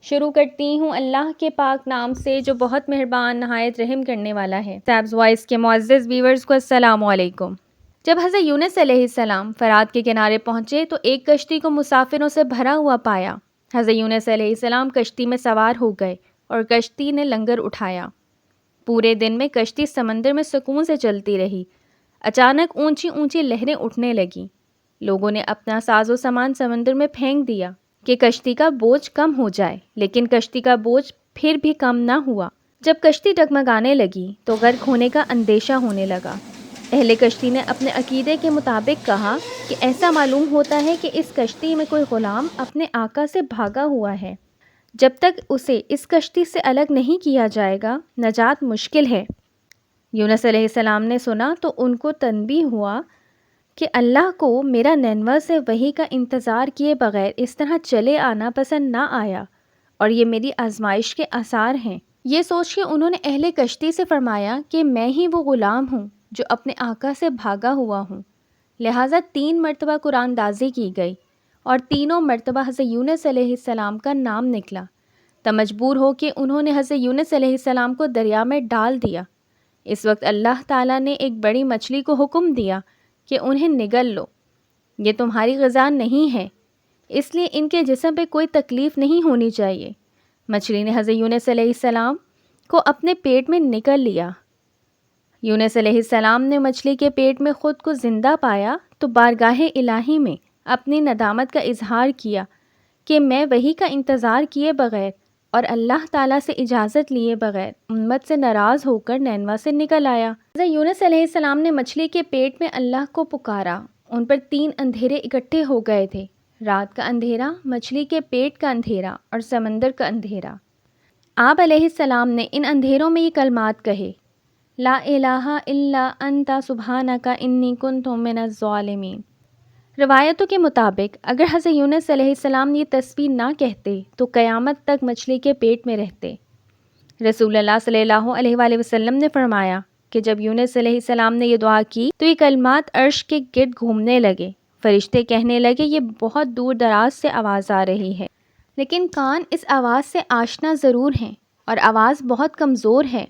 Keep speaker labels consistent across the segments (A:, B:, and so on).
A: شروع کرتی ہوں اللہ کے پاک نام سے جو بہت مہربان نہایت رحم کرنے والا ہے۔ سیبز وائس کے معزز ویورز کو السلام علیکم۔ جب حضرت یونس علیہ السلام فرات کے کنارے پہنچے تو ایک کشتی کو مسافروں سے بھرا ہوا پایا۔ حضرت یونس علیہ السلام کشتی میں سوار ہو گئے اور کشتی نے لنگر اٹھایا۔ پورے دن میں کشتی سمندر میں سکون سے چلتی رہی۔ اچانک اونچی اونچی لہریں اٹھنے لگیں۔ لوگوں نے اپنا ساز و سامان سمندر میں پھینک دیا کہ کشتی کا بوجھ کم ہو جائے، لیکن کشتی کا بوجھ پھر بھی کم نہ ہوا۔ جب کشتی ڈگمگانے لگی تو غرق ہونے کا اندیشہ ہونے لگا۔ اہل کشتی نے اپنے عقیدے کے مطابق کہا کہ ایسا معلوم ہوتا ہے کہ اس کشتی میں کوئی غلام اپنے آقا سے بھاگا ہوا ہے۔ جب تک اسے اس کشتی سے الگ نہیں کیا جائے گا، نجات مشکل ہے۔ یونس علیہ السلام نے سنا تو ان کو تنبیہ ہوا کہ اللہ کو میرا نینوا سے وحی کا انتظار کیے بغیر اس طرح چلے آنا پسند نہ آیا اور یہ میری آزمائش کے آثار ہیں۔ یہ سوچ کے انہوں نے اہل کشتی سے فرمایا کہ میں ہی وہ غلام ہوں جو اپنے آقا سے بھاگا ہوا ہوں۔ لہٰذا 3 مرتبہ قرآن دازی کی گئی اور تینوں مرتبہ حضرت یونس علیہ السلام کا نام نکلا۔ تب مجبور ہو کہ انہوں نے حضرت یونس علیہ السلام کو دریا میں ڈال دیا۔ اس وقت اللہ تعالیٰ نے ایک بڑی مچھلی کو حکم دیا کہ انہیں نگل لو، یہ تمہاری غذا نہیں ہے، اس لیے ان کے جسم پہ کوئی تکلیف نہیں ہونی چاہیے۔ مچھلی نے حضرت یونس علیہ السلام کو اپنے پیٹ میں نگل لیا۔ یونس علیہ السلام نے مچھلی کے پیٹ میں خود کو زندہ پایا تو بارگاہ الہی میں اپنی ندامت کا اظہار کیا کہ میں وحی کا انتظار کیے بغیر اور اللہ تعالیٰ سے اجازت لیے بغیر امت سے ناراض ہو کر نینوا سے نکل آیا۔ حضرت یونس علیہ السلام نے مچھلی کے پیٹ میں اللہ کو پکارا۔ ان پر 3 اندھیرے اکٹھے ہو گئے تھے، رات کا اندھیرا، مچھلی کے پیٹ کا اندھیرا اور سمندر کا اندھیرا۔ آپ علیہ السلام نے ان اندھیروں میں یہ کلمات کہے، لا الہ الا انت سبحانک انی کنت من الظالمین۔ روایتوں کے مطابق اگر حضرت یونس علیہ السلام یہ تسبیح نہ کہتے تو قیامت تک مچھلی کے پیٹ میں رہتے۔ رسول اللہ صلی اللہ علیہ وآلہ وسلم نے فرمایا کہ جب یونس علیہ السلام نے یہ دعا کی تو یہ کلمات عرش کے گرد گھومنے لگے۔ فرشتے کہنے لگے یہ بہت دور دراز سے آواز آ رہی ہے، لیکن کان اس آواز سے آشنا ضرور ہیں اور آواز بہت کمزور ہے۔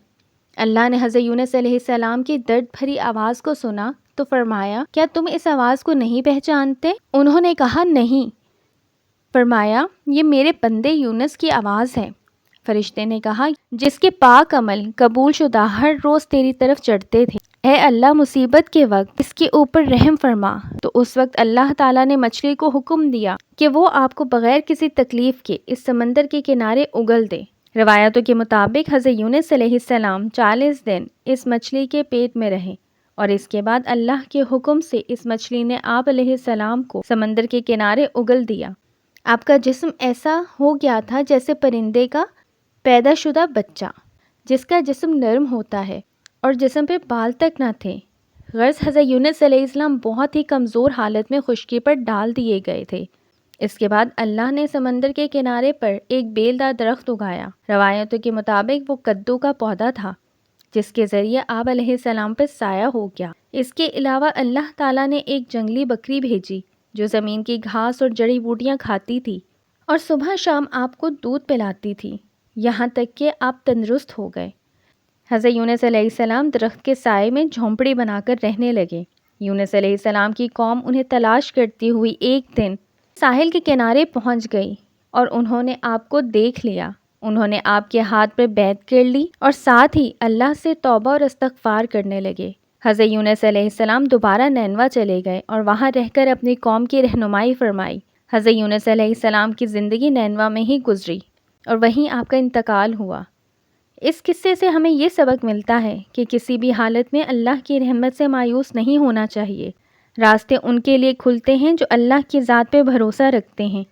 A: اللہ نے حضرت یونس علیہ السلام کی درد بھری آواز کو سنا تو فرمایا کیا تم اس آواز کو نہیں پہچانتے؟ انہوں نے کہا نہیں۔ فرمایا یہ میرے بندے یونس کی آواز ہے۔ فرشتے نے کہا جس کے پاک عمل قبول شدہ ہر روز تیری طرف چڑھتے تھے، اے اللہ مصیبت کے وقت اس کے اوپر رحم فرما۔ تو اس وقت اللہ تعالیٰ نے مچھلی کو حکم دیا کہ وہ آپ کو بغیر کسی تکلیف کے اس سمندر کے کنارے اگل دے۔ روایتوں کے مطابق حضرت یونس علیہ السلام 40 دن اس مچھلی کے پیٹ میں رہے اور اس کے بعد اللہ کے حکم سے اس مچھلی نے آپ علیہ السلام کو سمندر کے کنارے اگل دیا۔ آپ کا جسم ایسا ہو گیا تھا جیسے پرندے کا پیدا شدہ بچہ، جس کا جسم نرم ہوتا ہے اور جسم پہ بال تک نہ تھے۔ غرض حضرت یونس علیہ السلام بہت ہی کمزور حالت میں خشکی پر ڈال دیے گئے تھے۔ اس کے بعد اللہ نے سمندر کے کنارے پر ایک بیلدار درخت اگایا۔ روایتوں کے مطابق وہ کدو کا پودا تھا جس کے ذریعے آپ علیہ السلام پر سایہ ہو گیا۔ اس کے علاوہ اللہ تعالیٰ نے ایک جنگلی بکری بھیجی جو زمین کی گھاس اور جڑی بوٹیاں کھاتی تھی اور صبح شام آپ کو دودھ پلاتی تھی، یہاں تک کہ آپ تندرست ہو گئے۔ حضرت یونس علیہ السلام درخت کے سائے میں جھونپڑی بنا کر رہنے لگے۔ یونس علیہ السلام کی قوم انہیں تلاش کرتی ہوئی ایک دن ساحل کے کنارے پہنچ گئی اور انہوں نے آپ کو دیکھ لیا۔ انہوں نے آپ کے ہاتھ پر بیعت کر لی اور ساتھ ہی اللہ سے توبہ اور استغفار کرنے لگے۔ حضرت یونس علیہ السلام دوبارہ نینوا چلے گئے اور وہاں رہ کر اپنی قوم کی رہنمائی فرمائی۔ حضرت یونس علیہ السلام کی زندگی نینوا میں ہی گزری اور وہیں آپ کا انتقال ہوا۔ اس قصے سے ہمیں یہ سبق ملتا ہے کہ کسی بھی حالت میں اللہ کی رحمت سے مایوس نہیں ہونا چاہیے۔ راستے ان کے لیے کھلتے ہیں جو اللہ کی ذات پہ بھروسہ رکھتے ہیں۔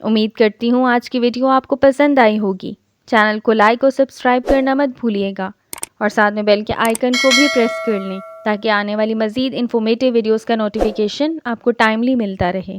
A: امید کرتی ہوں آج کی ویڈیو آپ کو پسند آئی ہوگی۔ چینل کو لائک اور سبسکرائب کرنا مت بھولیے گا اور ساتھ میں بیل کے آئیکن کو بھی پریس کر لیں تاکہ آنے والی مزید انفارمیٹیو ویڈیوز کا نوٹیفیکیشن آپ کو ٹائملی ملتا رہے۔